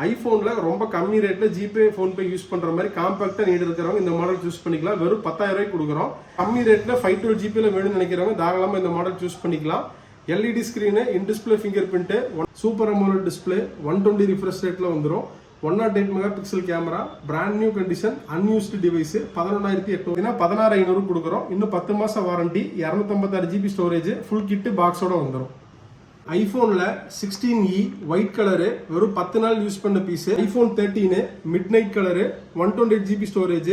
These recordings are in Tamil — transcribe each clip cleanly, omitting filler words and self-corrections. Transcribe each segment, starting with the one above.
ஐஃபோனில் ரொம்ப கம்மி ரேட்டில் ஜிபே ஃபோன்பே யூஸ் பண்ணுற மாதிரி காம்பாக்டாக நீட் இருக்கிறவங்க இந்த மாடல் சூஸ் பண்ணிக்கலாம். வெறும் 10,000 ரூபாய்க்கு கொடுக்குறோம். கம்மி ரேட்டில் 512 ஜிபியில் வேணும்னு நினைக்கிறவங்க தாராளமாக இந்த மாடல் சூஸ் பண்ணிக்கலாம். LED screen, in display finger print, super AMOLED display, 120 refresh ரேட்டில் வந்துடும். 108 mega pixel camera, brand new condition, unused device, 11,800 16,500 கொடுக்குறோம். இன்னும் 10 மாதம் warranty, 256 GB storage, full kit பாக்ஸோட வந்துடும். ஐஃபோனில் 16E ஒயிட் கலரு வெறும் 10 நாள் யூஸ் பண்ண piece. IPhone 13 midnight colour, 128 GB storage,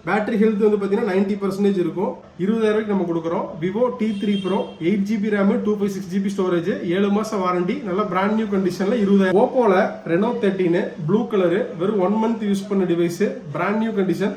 battery health வந்து பார்த்தீங்கன்னா 90% இருக்கும். 20,000 ரூபாய்க்கு நம்ம கொடுக்குறோம். Vivo T3 Pro 8 GB RAM, 256 GB storage, 7 மாதம் வாரண்டி, நல்லா பிராண்ட் நியூ கண்டிஷனில் 20,000. ஓப்போவில் ரெனோ 13 ப்ளூ கலரு வெறும் 1 மந்த் யூஸ் பண்ண device, brand new condition,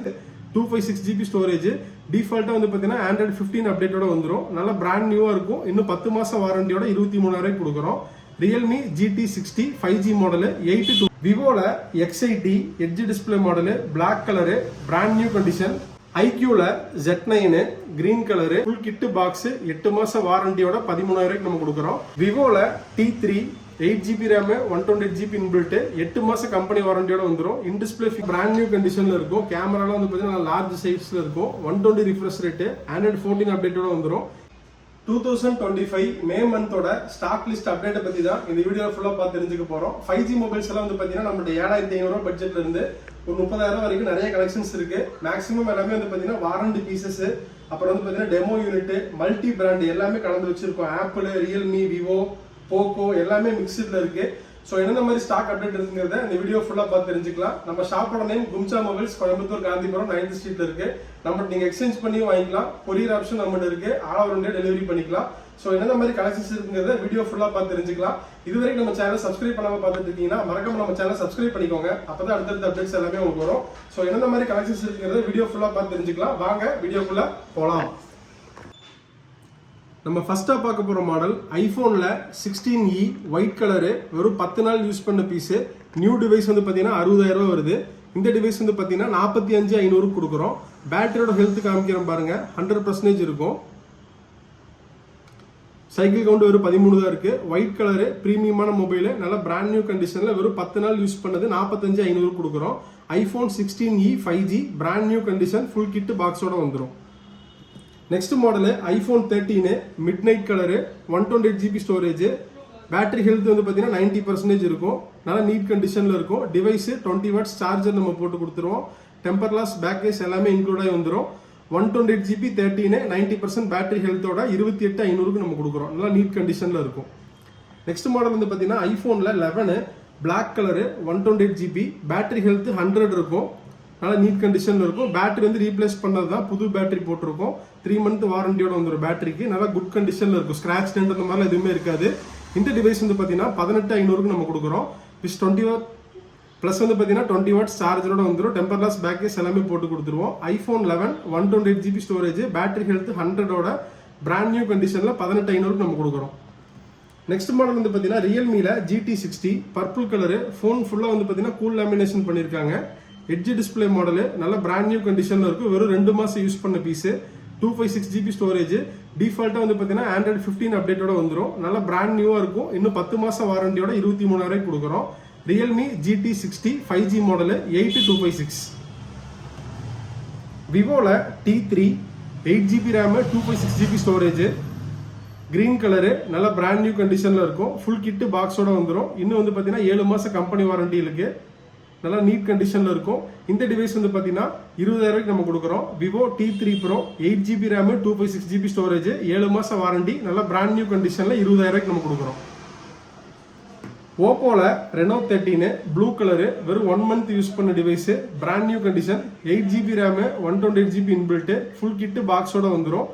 256 GB storage. டிஃபால்ட்டாக வந்து பார்த்தீங்கன்னா Android 15 அப்டேட்டோட வந்துடும். நல்லா பிராண்ட் நியூவாக இருக்கும். இன்னும் 10 மாதம் வாரண்டியோட 23,000 கொடுக்குறோம். ரியல்மி GT60 5G மாடலு 8 விவோவில் X80 edge display model, black colour, brand new condition. ஐக்யூவில் Z9 green colour, full kit box, 8 மாதம் வாரண்டியோட 13,000 நம்ம கொடுக்குறோம். விவோவில் T3 8 GB RAM, 128 GB inbuilt, 8 மாதம் கம்பெனி வாரண்டியோட வந்துடும். இன் டிஸ்பிளே பிராண்ட் நியூ கண்டிஷனில் இருக்கும். கேமராலாம் வந்து பார்த்தீங்கன்னா லார்ஜ் சைஸில் இருக்கும். 120 ரிஃப்ரெஷ் ரேட்டு, Android 14 அப்டேட்டோட வந்துடும். 2025 மே மந்தோட ஸ்டாக் லிஸ்ட் அப்டேட்டை பற்றி தான் இந்த வீடியோ ஃபுல்லாக பார்த்து தெரிஞ்சுக்க போகிறோம். 5G மொபைல்ஸ் எல்லாம் வந்து பார்த்தீங்கன்னா நம்மளுடைய 7,500 பட்ஜெட்ல இருந்து ஒரு 30,000 வரைக்கும் நிறைய கலெக்ஷன்ஸ் இருக்கு. மேக்ஸிமம் எல்லாமே வந்து பார்த்தீங்கன்னா வாரண்டி பீசஸ், அப்புறம் வந்து பார்த்தீங்கன்னா டெமோ யூனிட், மல்டி பிராண்ட் எல்லாமே கலந்து வச்சிருக்கோம். ஆப்பிள், ரியல்மி, விவோ, போக்கோ எல்லாமே மிக்ஸ்டில் இருக்கு. ஸோ என்னென்ன மாதிரி ஸ்டாக் அப்டேட் இருக்குங்கிறத இந்த வீடியோ ஃபுல்லாக பார்த்து தெரிஞ்சுக்கலாம். நம்ம ஷாப்போட name Kumsa mobiles, Coimbatore, Gandhipuram 9th ஸ்ட்ரீட்ல இருக்கு. நம்ம நீங்க எக்ஸ்சேஞ்ச் பண்ணி வாங்கிக்கலாம். கொரியர் ஆப்ஷன் நம்மகிட்ட இருக்கு. ஆல் ஓவர் இந்தியா டெலிவரி பண்ணிக்கலாம். ஸோ என்னென்ன மாதிரி கலெக்ஷன்ஸ் இருக்குங்கிறத வீடியோ ஃபுல்லாக பார்த்து தெரிஞ்சுக்கலாம். இதுவரைக்கும் நம்ம சேனல் சப்ஸ்கிரைப் பண்ணாம பார்த்துட்டு இருக்கீங்கன்னா மறக்காம நம்ம சேனல் சப்ஸ்கிரைப் பண்ணிக்கோங்க. அப்பதான் அடுத்தடுத்த அப்டேட்ஸ் எல்லாமே உங்களுக்கு வரும். ஸோ என்னென்ன மாதிரி கலெக்ஷன்ஸ் இருக்குங்கிறத வீடியோ ஃபுல்லாக பார்த்து தெரிஞ்சுக்கலாம். வாங்க வீடியோக்குள்ள போகலாம். நம்ம ஃபர்ஸ்டா பார்க்க போற மாடல் ஐபோன்ல 16E ஒயிட் கலரு வெறும் 10 நாள் யூஸ் பண்ண பீஸ். நியூ டிவைஸ் வந்து பார்த்தீங்கன்னா 60,000 ரூபாய் வருது. இந்த டிவைஸ் வந்து பார்த்தீங்கன்னா 45,500 கொடுக்குறோம். பேட்டரியோட ஹெல்த் காமிக்கிறோம் பாருங்க, 100% இருக்கும். சைக்கிள் கவுண்ட் வெறும் 13 தான் இருக்கு. ஒயிட் கலரு பிரீமியமான மொபைல், நல்ல பிராண்ட் நியூ கண்டிஷன்ல வெறும் 10 நாள் யூஸ் பண்ணது 45,500 கொடுக்குறோம். IPhone 16E 5G brand new condition, full kit பாக்ஸோட வந்துடும். Next model iPhone 13 midnight colour, 128 GB storage, battery health வந்து பார்த்தீங்கன்னா 90% இருக்கும். நல்லா நீட் கண்டிஷனில் இருக்கும். டிவைஸ் 20 வாட்ஸ் சார்ஜர் நம்ம போட்டு கொடுத்துருவோம். டெம்பர் கிளாஸ், பேக் கேஸ் எல்லாமே இன்க்ளூட் ஆகி வந்துடும். 128 ஜிபி 13 90% பேட்டரி ஹெல்த்தோட 28,500 நம்ம கொடுக்குறோம். நல்லா நீட் கண்டிஷனில் இருக்கும். நெக்ஸ்ட் மாடல் வந்து பார்த்தீங்கன்னா ஐபோனில் 11 black colour, 128 GB, battery health 100 இருக்கும். நல்லா நீட் கண்டிஷனில் இருக்கும். பேட்டரி வந்து ரீப்ளேஸ் பண்ணது தான், புது பேட்டரி போட்டிருக்கோம். 3 மந்த் வாரண்டியோட வந்துடும். பேட்டரிக்கு நல்லா குட் கண்டிஷனில் இருக்கும். ஸ்க்ராட்ச் டென்ட் அந்த மாதிரிலாம் எதுவுமே இருக்காது. இந்த டிவைஸ் வந்து பார்த்தீங்கன்னா 18,500 நம்ம கொடுக்குறோம். விஸ் 20 வாட் ப்ளஸ் வந்து பார்த்தீங்கன்னா 20 வாட்ஸ் சார்ஜரோட வந்துடும். டெம்பர் கிளாஸ், பேக் கேஸ் எல்லாமே போட்டு கொடுத்துருவோம். IPhone 11 128 GB storage, battery health 100ஓட பிராண்ட் நியூ கண்டிஷனில் 18,500 நம்ம கொடுக்குறோம். நெக்ஸ்ட் மாடல் வந்து பார்த்தீங்கன்னா ரியல்மியில் GT60 பர்பிள் கலரு, ஃபோன் ஃபுல்லாக வந்து பார்த்தீங்கன்னா கூல் லேமினேஷன் பண்ணியிருக்காங்க. எட்ஜ் டிஸ்பிளே மாடலு, நல்ல பிராண்ட் நியூ கண்டிஷனில் இருக்கும். வெறும் 2 மாதம் யூஸ் பண்ண பீஸு. 256 GB storage. டிஃபால்ட்டாக வந்து பார்த்தீங்கன்னா Android 15 அப்டேட்டோட வந்துடும். நல்ல பிராண்ட் நியூவாக இருக்கும். இன்னும் 10 மாதம் வாரண்டியோட 23,000 கொடுக்குறோம். Realme GT60 5G model 8256. விவோவில் T3 8 GB RAM, 256 GB storage, green colour, நல்ல பிராண்ட் நியூ கண்டிஷனில் இருக்கும். ஃபுல் கிட்டு பாக்ஸோட வந்துடும். இன்னும் வந்து பார்த்தீங்கன்னா 7 மாதம் கம்பெனி வாரண்டி இருக்கு. நல்லா நீட் கண்டிஷனில் இருக்கும். இந்த டிவைஸ் வந்து பார்த்தீங்கன்னா 20,000 நம்ம கொடுக்குறோம். Vivo T3 Pro 8 GB RAM, 256 GB storage, 7 மாதம் வாரண்டி, நல்லா பிராண்ட் நியூ கண்டிஷனில் 20,000 நம்ம கொடுக்குறோம். ஓப்போவில் ரெனோ 13 ப்ளூ கலரு வெறும் 1 மந்த் யூஸ் பண்ண device, brand new condition, 8 GB RAM, 128 GB inbuilt, full kit பாக்ஸோட வந்துடும்.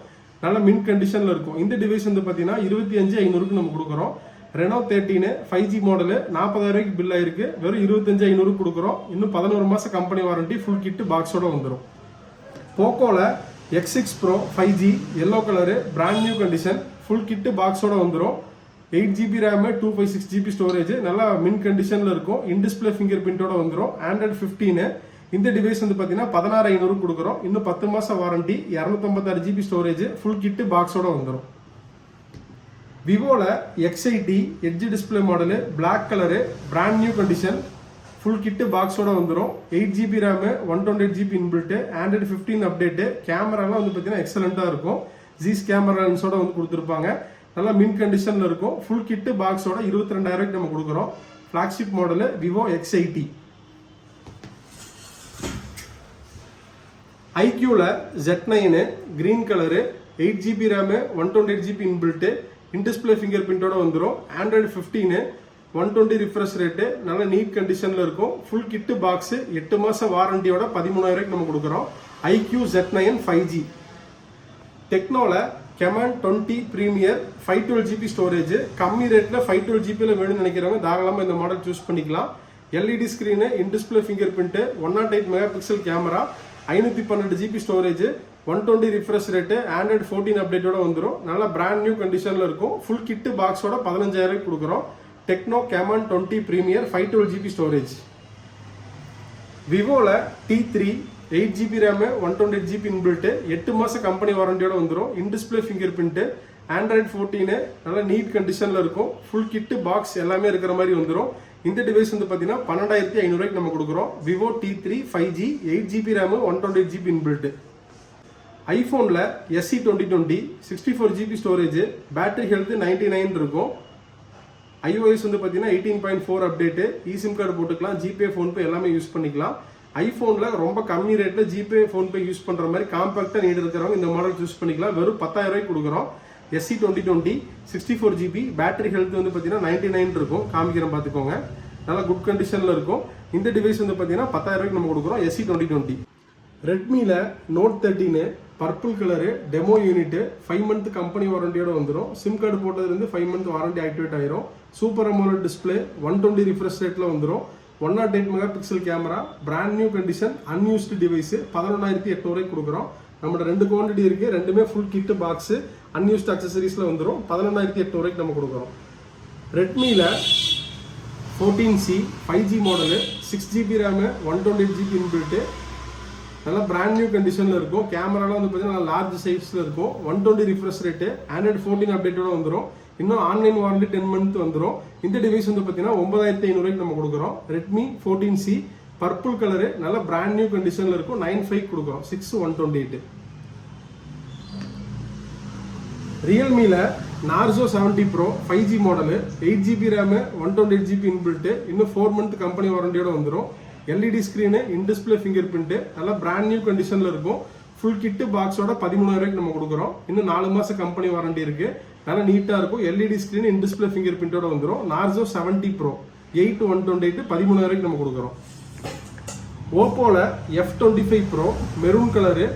நல்ல மின் கண்டிஷனில் இருக்கும். இந்த டிவைஸ் வந்து பார்த்தீங்கன்னா 25,500 நம்ம கொடுக்குறோம். ரெனோ 13 5G மாடலு 40,000 பில் ஆயிருக்கு. வெறும் 25,500 கொடுக்குறோம். இன்னும் 11 மாதம் கம்பெனி வாரண்டி, ஃபுல் கிட்டு பாக்ஸோட வந்துடும். போக்கோவில் X6 Pro 5G yellow colour, brand new condition, full kit பாக்ஸோட வந்துடும். 8 ஜிபி ரேமு, 256 ஜிபி ஸ்டோரேஜ், நல்லா மின் கண்டிஷனில் இருக்கும். இன் டிஸ்பிளே ஃபிங்கர் பிரிண்டோட வந்துடும். Android 15. இந்த டிவைஸ் வந்து பார்த்தீங்கன்னா 16,500 கொடுக்குறோம். இன்னும் 10 மாதம் warranty, 256 GB storage, full kit பாக்ஸோட வந்துடும். விவோவில் X80 edge display model, black colour, brand new condition, full kit பாக்ஸோட வந்துடும். 8GB RAM, 128GB inbuilt, Android 15 update. கேமராலாம் வந்து பார்த்தீங்கன்னா எக்ஸலண்ட்டாக இருக்கும். ஜீஸ் கேமரா லென்ஸோட வந்து கொடுத்துருப்பாங்க. நல்லா மின் கண்டிஷனில் இருக்கும். ஃபுல் கிட்டு பாக்ஸோட 22,000 நம்ம கொடுக்குறோம். Flagship model Vivo X80. ஐக்யூல Z9 green colour, 8GB RAM, 128GB inbuilt, in display finger பிரிண்டோட வந்துடும். ஆண்ட்ராய்டு 15, 120 ரிஃப்ரெஷ் ரேட்டு, நல்ல நீட் கண்டிஷனில் இருக்கும். ஃபுல் கிட்டு பாக்ஸ் 8 மாச வாரண்டியோட 13,000 நம்ம கொடுக்குறோம். IQOO Z9 5G. டெக்னோல கெமான் 20 பிரீமியர் 512GB ஸ்டோரேஜ். கம்மி ரேட்டில் 512GB வேணும்னு நினைக்கிறவங்க தாராளமாக இந்த மாடல் சூஸ் பண்ணிக்கலாம். LED screen, in display finger print, 108 megapixel camera, 512GB storage, 120 refresh rate, Android 14 அப்டேட்டோட வந்துடும். நல்ல பிராண்ட் நியூ கண்டிஷனில் இருக்கும். ஃபுல் கிட்டு பாக்ஸோட 15,000 கொடுக்குறோம். Tecno Camon 20 premier 512GB storage. விவோல T3 8GB RAM, 128GB inbuilt, 8 மாச கம்பெனி வாரண்டியோட வந்துடும். இன்டிஸ்பிளே ஃபிங்கர் பிரிண்ட், ஆண்ட்ராய்டு 14, நல்ல நீட் கண்டிஷனில் இருக்கும். ஃபுல் கிட்டு பாக்ஸ் எல்லாமே இருக்கிற மாதிரி வந்துடும். இந்த டிவைஸ் வந்து பார்த்தீங்கன்னா 12,500 நம்ம கொடுக்குறோம். Vivo T3 5G 8GB RAM, 128GB inbuilt. ஐஃபோனில் SE 2020 64GB storage, battery health 99 இருக்கும். iOS வந்து பார்த்தீங்கன்னா 18.4 அப்டேட்டு. eSIM கார்டு போட்டுக்கலாம். ஜிபே, ஃபோன்பே எல்லாமே யூஸ் பண்ணிக்கலாம். ஐஃபோனில் ரொம்ப கம்மி ரேட்டில் ஜிபே, ஃபோன்பே யூஸ் பண்ணுற மாதிரி காம்பாக்டாக நீட் இருக்கிறவங்க இந்த மாடல் சூஸ் பண்ணிக்கலாம். வெறும் 10,000 கொடுக்குறோம். SE 2020 64GB, பேட்டரி ஹெல்த் வந்து பார்த்தீங்கன்னா 99 இருக்கும். காமிக்கிறேன் பார்த்துக்கோங்க. நல்லா குட் கண்டிஷனில் இருக்கும். இந்த டிவைஸ் வந்து பார்த்தீங்கன்னா 10,000 நம்ம கொடுக்குறோம். SE 2020. ரெட்மியில் Note 13 purple colour demo unit, 5 month company வாரண்டியோட வந்துடும். சிம் கார்டு போட்டதுலேருந்து 5 மந்த் வாரண்டி ஆக்டிவேட் ஆயிரும். சூப்பர் அமோலட் டிஸ்பிளே, 120 ரிஃப்ரெஷ் ரேட்டில் வந்துடும். 108 megapixel camera, brand new condition, unused device, 11,800 கொடுக்குறோம். நம்மளோட 2 குவான்டிட்டி இருக்குது. ரெண்டுமே ஃபுல் கிட்டு பாக்ஸு, அன்யூஸ்டு அக்சசரிஸில் வந்துடும். 11,800 நம்ம கொடுக்குறோம். ரெட்மியில் 14C 5G model, 6GB RAM, 128GB inbuilt, நல்லா பிராண்ட் நியூ கண்டிஷனில் இருக்கும். கேமராலாம் வந்து பார்த்தீங்கன்னா லார்ஜ் சைஸில் இருக்கும். 120 ரிஃப்ரெஷ் ரேட்டு, ஆண்ட்ராய்டு 14 அப்டேட்டோட வந்துடும். இன்னும் ஆன்லைன் வாரண்டி 10 மந்த் வந்துடும். இந்த டிவைஸ் வந்து பார்த்தீங்கன்னா 9,500 நம்ம கொடுக்குறோம். ரெட்மி 14C பர்பிள் கலரு, நல்ல பிராண்ட் நியூ கண்டிஷனில் இருக்கும். 9,500 கொடுக்குறோம். 6,128. ரியல்மியில் Narzo 70 Pro 5G model, 8GB RAM, 128GB inbuilt, இன்னும் 4 மந்த் கம்பெனி வாரண்டியோட வந்துடும். LED screen, in display finger print, நல்லா பிராண்ட் நியூ கண்டிஷனில் இருக்கும். ஃபுல் கிட்டு பாக்ஸோட 13,000 நம்ம கொடுக்குறோம். இன்னும் 4 மாதம் கம்பெனி வாரண்டி இருக்குது. நல்லா நீட்டாக இருக்கும். எல்இடி ஸ்க்ரீன், இன்டிஸ்பிளே ஃபிங்கர் பிரிண்டோட வந்துடும். நார்சோ 70 Pro 8,128 13,000 நம்ம கொடுக்குறோம். ஓப்போவில் F25 Pro maroon colour,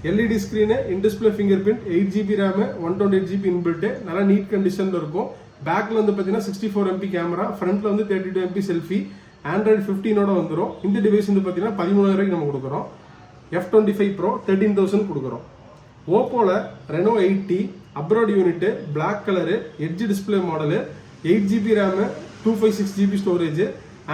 LED screen, in display finger print, 8GB RAM, 128GB inbuilt, நல்லா நீட் கண்டிஷனில் இருக்கும். பேக்கில் வந்து பார்த்தீங்கன்னா 64 MP கேமரா, ஃப்ரண்ட்டில் வந்து 32 MP செல்ஃபி, ஆண்ட்ராய்டு 15ஓட வந்துடும். இந்த டிவைஸ் வந்து பார்த்தீங்கன்னா 13,000 நம்ம கொடுக்குறோம். F25 Pro 13,000 கொடுக்குறோம். ஓப்போவில் Reno 8T abroad unit, black colour, edge display model, 8GB RAM, 256GB storage,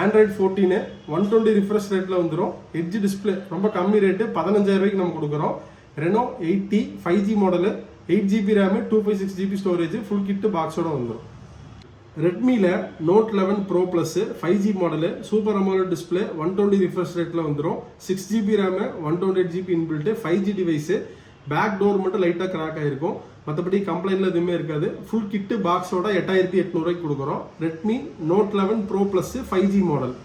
Android 14, 120 refresh ரேட்டில் வந்துடும். எட்ஜ் டிஸ்பிளே ரொம்ப கம்மி ரேட்டு, 15,000 நம்ம கொடுக்குறோம். Reno 8T 5G model, 8GB RAM, 256GB storage, full kit பாக்ஸோட வந்துடும். ரெட்மியில் Note 11 Pro Plus 5G model, super AMOLED display, 120 refresh ரேட்டில் வந்துடும். 6GB RAM, 128GB inbuilt, 5G device. Back door மட்டும் லைட்டாக கிராக் ஆகிருக்கும். மற்றபடி கம்ப்ளைண்ட்ல எதுவுமே இருக்காது. ஃபுல் கிட்டு பாக்ஸோட 8,800 கொடுக்குறோம். Redmi Note 11 Pro Plus 5G model.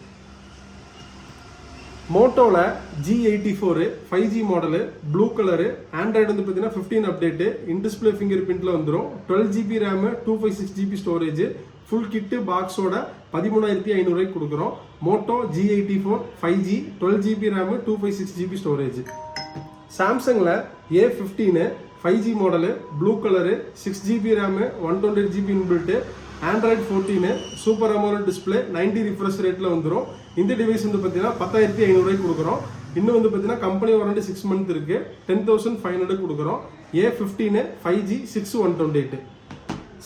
மோட்டோவில் G84 5G model, blue colour, Android வந்து பார்த்தீங்கன்னா 15 அப்டேட்டு, இன்டிஸ்பிளே ஃபிங்கர் பிரிண்ட்ல வந்துடும். 12GB RAM, 256GB storage, full kit பாக்ஸோட 13,500 கொடுக்குறோம். Moto G84 5G 12GB RAM, 256GB storage. சாம்சங்கில் A15 5G model, blue colour, 6GB RAM, 128GB inbuilt, Android 14, super AMOLED display, 90 refresh ரேட்டில் வந்துடும். இந்த டிவைஸ் வந்து பார்த்தீங்கன்னா 10,500 கொடுக்குறோம். இன்னும் வந்து பார்த்தீங்கன்னா கம்பெனி வாரண்டி 6 மந்த் இருக்கு. 10,500 கொடுக்குறோம். A15 5G 6,128.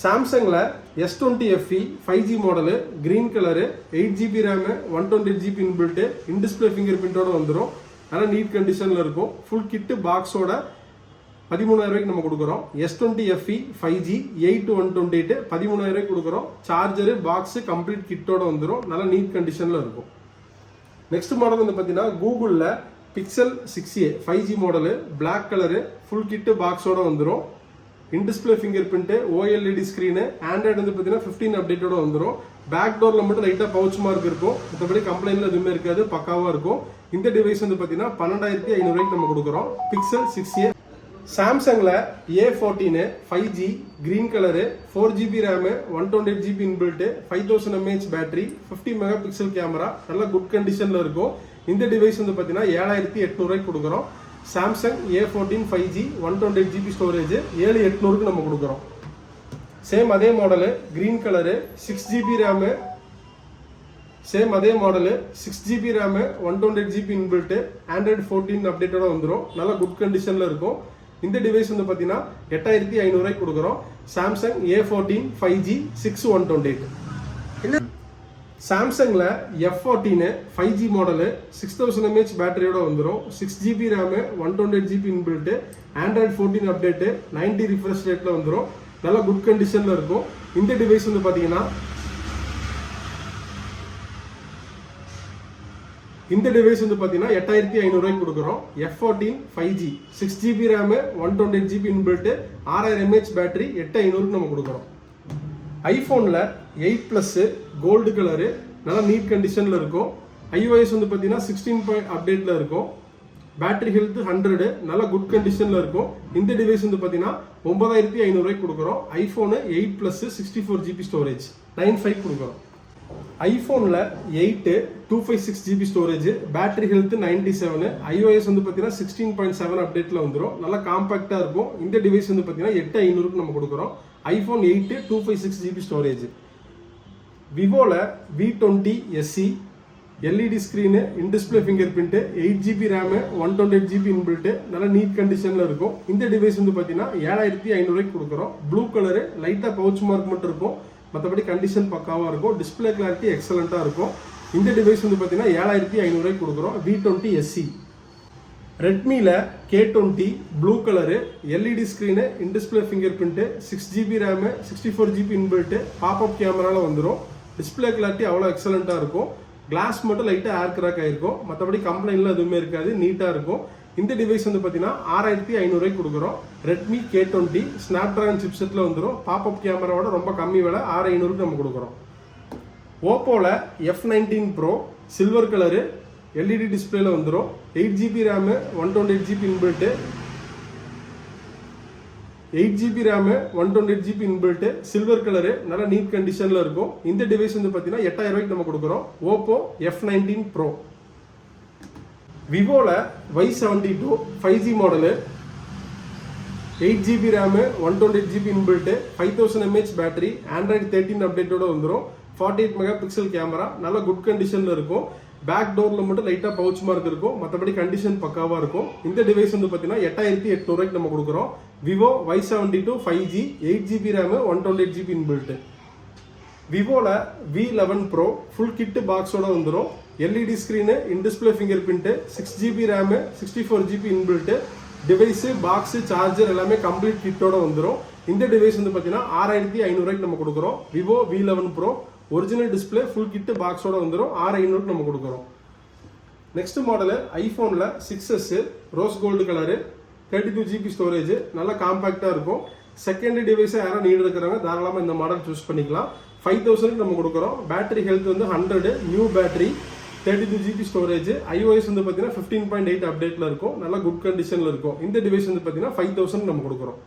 சாம்சங்கில் S20 FE 5G model, green colour, 8GB RAM, 128GB inbuilt, in display finger பிரிண்டோட வந்துடும். நல்லா நீட் கண்டிஷனில் இருக்கும். ஃபுல் கிட்டு பாக்ஸோட 13,000 நம்ம கொடுக்குறோம். S20 FE 5G 8,128 13,000 கொடுக்குறோம். சார்ஜரு பாக்ஸு கம்ப்ளீட் கிட்டோட வந்துடும். நல்லா நீட் கண்டிஷனில் இருக்கும். நெக்ஸ்ட் மாடல் வந்து பார்த்தீங்கன்னா கூகுளில் Pixel 6a 5G model, black colour, full kit பாக்ஸோட வந்துடும். In display finger print, OLED screen, Android வந்து பார்த்தீங்கன்னா 15 அப்டேட்டோட வந்துடும். பேக் டோரில் மட்டும் லைட்டாக பவுச் மார்க் இருக்கும், மற்றபடி கம்ப்ளைண்ட்ல எதுவுமே இருக்காது, பக்காவாக இருக்கும். இந்த டிவைஸ் வந்து பார்த்தீங்கன்னா 12,500 நம்ம கொடுக்குறோம். Pixel 6a. சாம்சங்கில் A14 5G green colour, 4GB RAM, 128GB inbuilt, 5000 mAh battery, 50 mega pixel camera, நல்ல குட் கண்டிஷனில் இருக்கும். இந்த டிவைஸ் வந்து பார்த்தீங்கன்னா 7,800 கொடுக்குறோம். Samsung A14 5G 128GB storage 7,800 நம்ம கொடுக்குறோம். சேம் அதே model, green colour, 6GB RAM, same அதே model, 6GB RAM, 128GB inbuilt, Android 14 அப்டேட்டோட வந்துடும். நல்ல குட் கண்டிஷனில் இருக்கும். இந்த டிவைஸ் வந்து பார்த்தீங்கன்னா 8,500 கொடுக்குறோம். Samsung A14 5G 6128. சாம்சங்கில் F14 5G மாடலு, 6000 mAh பேட்டரியோட வந்துடும். 6GB RAM, 128GB inbuilt, Android 14 update, 90 refresh ரேட்டில் வந்துடும். நல்ல குட் கண்டிஷனில் இருக்கும். இந்த டிவைஸ் வந்து பார்த்தீங்கன்னா 8,500 கொடுக்குறோம். F14 5G 6GB RAM, 128GB inbuilt, 6000 mAh battery, 8,500 நம்ம கொடுக்குறோம். ஐஃபோனில் 8 ப்ளஸ் கோல்டு கலரு, நல்லா நீட் கண்டிஷனில் இருக்கும். iOS வந்து பார்த்தீங்கன்னா 16 அப்டேட்டில் இருக்கும். பேட்டரி ஹெல்த் 100, நல்ல குட் கண்டிஷனில் இருக்கும். இந்த டிவைஸ் வந்து பார்த்தீங்கன்னா 9,500 கொடுக்குறோம். ஐஃபோனு 8 ப்ளஸ் 64GB ஸ்டோரேஜ் 9,500 கொடுக்குறோம். ஐஃபோனில் 8 256GB storage, battery health 97, iOS வந்து பார்த்தீங்கன்னா 16.7 அப்டேட்டில் வந்துடும். நல்லா காம்பாக்டாக இருக்கும். இந்த டிவைஸ் வந்து பார்த்தீங்கன்னா 8,500 நம்ம கொடுக்குறோம். IPhone 8 256GB storage. விவோவில் V20 SE LED screen, in display finger print, 8GB RAM, 128GB inbuilt, நல்ல நீட் கண்டிஷனில் இருக்கும். இந்த டிவைஸ் வந்து பார்த்தீங்கன்னா 7,500 கொடுக்குறோம். ப்ளூ கலரு, லைட்டாக பவுச் மார்க் மட்டும் இருக்கும், மற்றபடி கண்டிஷன் பக்காவாக இருக்கும். டிஸ்பிளே கிளாரிட்டி எக்ஸலண்ட்டாக இருக்கும். இந்த டிவைஸ் வந்து பார்த்தீங்கன்னா 7,500 கொடுக்குறோம். V20 SE. ரெட்மியில் K20 blue colour, LED screen, in display finger print, 6GB RAM, 64GB inbuilt, pop-up கேமராவில் வந்துடும். டிஸ்பிளே கிளாரிட்டி அவ்வளோ எக்ஸலண்ட்டாக இருக்கும். கிளாஸ் மட்டும் லைட்டாக ஏர் கிராக் ஆகிருக்கும், மற்றபடி கம்ப்ளைண்ட்ல எதுவுமே இருக்காது, நீட்டாக இருக்கும். இந்த டிவைஸ் வந்து பார்த்தீங்கன்னா 6,500 கொடுக்குறோம். ரெட்மி K20 ஸ்னாப்ட்ராகன் சிப்செட்டில் வந்துடும். பாப்அப் கேமராவோட ரொம்ப கம்மி விலை, 6,500 நம்ம கொடுக்குறோம். ஓப்போவில் F19 Pro silver colour, LED டிஸ்பிளேல வந்துடும். 8GB RAM, 128GB inbuilt, 8GB RAM, 128GB inbuilt, silver colour, நல்ல நீட் கண்டிஷனில் இருக்கும். இந்த டிவைஸ் வந்து பார்த்தீங்கன்னா 8,000 நம்ம கொடுக்குறோம். Oppo F19 Pro. விவோவில் Y72 5G model, 8GB RAM, 128GB inbuilt, 5000 mAh battery, Android 13 அப்டேட்டோட வந்துடும். 48 மெகா பிக்சல் கேமரா, நல்ல குட் கண்டிஷனில் இருக்கும். பேக் டோரில் மட்டும் லைட்டாக பவுச் மார்க் இருக்கும், மற்றபடி கண்டிஷன் பக்காவாக இருக்கும். இந்த டிவைஸ் வந்து பார்த்தீங்கன்னா 8,800 நம்ம கொடுக்குறோம். Vivo Y72 5G 8GB RAM, 128GB inbuilt. விவோவில் V11 Pro ஃபுல் கிட்டு பாக்ஸோட வந்துடும். LED screen, in display finger print, 6GB RAM, 64GB inbuilt, device, box, charger எல்லாமே கம்ப்ளீட் கிட்டோட வந்துடும். இந்த டிவைஸ் வந்து பார்த்தீங்கன்னா 6,500 நம்ம கொடுக்குறோம். Vivo V11 Pro original display full kit பாக்ஸோட வந்துடும். 6,500 நம்ம கொடுக்குறோம். நெக்ஸ்ட் மாடலு ஐஃபோனில் 6S rose gold colour, 32GB storage, நல்லா காம்பாக்டாக இருக்கும். செகண்ட் டிவைஸை யாரும் நீட் இருக்கிறாங்க தாராளமாக இந்த மாடல் சூஸ் பண்ணிக்கலாம். 5,000 நம்ம கொடுக்குறோம். பேட்டரி ஹெல்த் வந்து 100, new battery, 32GB storage. iOS வந்து பார்த்தீங்கன்னா 15.8 அப்டேட்டில் இருக்கும், நல்லா குட் கண்டிஷனில் இருக்கும். இந்த டிவைஸ் வந்து பார்த்தீங்கன்னா 5,000 நம்ம கொடுக்குறோம்.